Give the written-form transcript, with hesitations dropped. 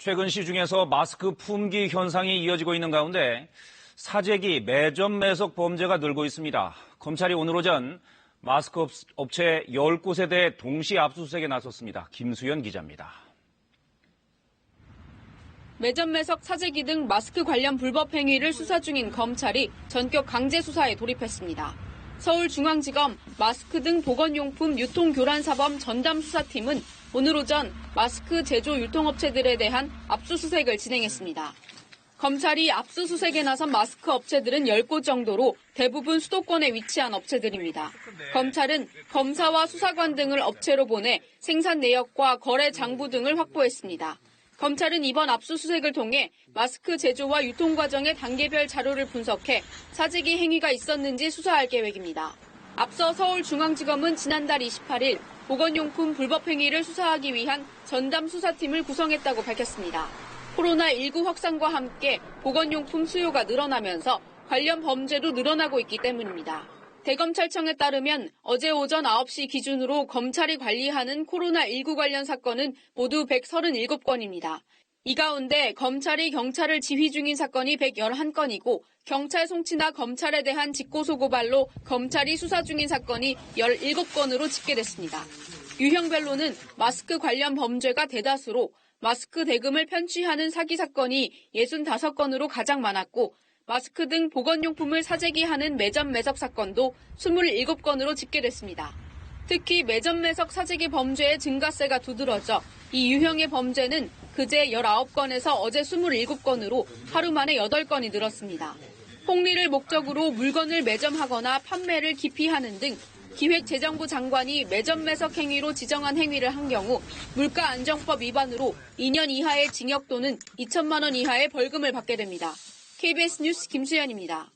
최근 시중에서 마스크 품귀 현상이 이어지고 있는 가운데 사재기, 매점 매석 범죄가 늘고 있습니다. 검찰이 오늘 오전 마스크 업체 10곳에 대해 동시 압수수색에 나섰습니다. 김수연 기자입니다. 매점 매석, 사재기 등 마스크 관련 불법 행위를 수사 중인 검찰이 전격 강제 수사에 돌입했습니다. 서울중앙지검 마스크 등 보건용품 유통교란사범 전담수사팀은 오늘 오전 마스크 제조 유통업체들에 대한 압수수색을 진행했습니다. 검찰이 압수수색에 나선 마스크 업체들은 10곳 정도로 대부분 수도권에 위치한 업체들입니다. 검찰은 검사와 수사관 등을 업체로 보내 생산 내역과 거래 장부 등을 확보했습니다. 검찰은 이번 압수수색을 통해 마스크 제조와 유통 과정의 단계별 자료를 분석해 사재기 행위가 있었는지 수사할 계획입니다. 앞서 서울중앙지검은 지난달 28일 보건용품 불법 행위를 수사하기 위한 전담 수사팀을 구성했다고 밝혔습니다. 코로나19 확산과 함께 보건용품 수요가 늘어나면서 관련 범죄도 늘어나고 있기 때문입니다. 대검찰청에 따르면 어제 오전 9시 기준으로 검찰이 관리하는 코로나19 관련 사건은 모두 137건입니다. 이 가운데 검찰이 경찰을 지휘 중인 사건이 111건이고 경찰 송치나 검찰에 대한 직고소 고발로 검찰이 수사 중인 사건이 17건으로 집계됐습니다. 유형별로는 마스크 관련 범죄가 대다수로 마스크 대금을 편취하는 사기 사건이 65건으로 가장 많았고 마스크 등 보건용품을 사재기하는 매점 매석 사건도 27건으로 집계됐습니다. 특히 매점 매석 사재기 범죄의 증가세가 두드러져 이 유형의 범죄는 그제 19건에서 어제 27건으로 하루 만에 8건이 늘었습니다. 폭리를 목적으로 물건을 매점하거나 판매를 기피하는 등 기획재정부 장관이 매점 매석 행위로 지정한 행위를 한 경우 물가안정법 위반으로 2년 이하의 징역 또는 2천만 원 이하의 벌금을 받게 됩니다. KBS 뉴스 김수연입니다.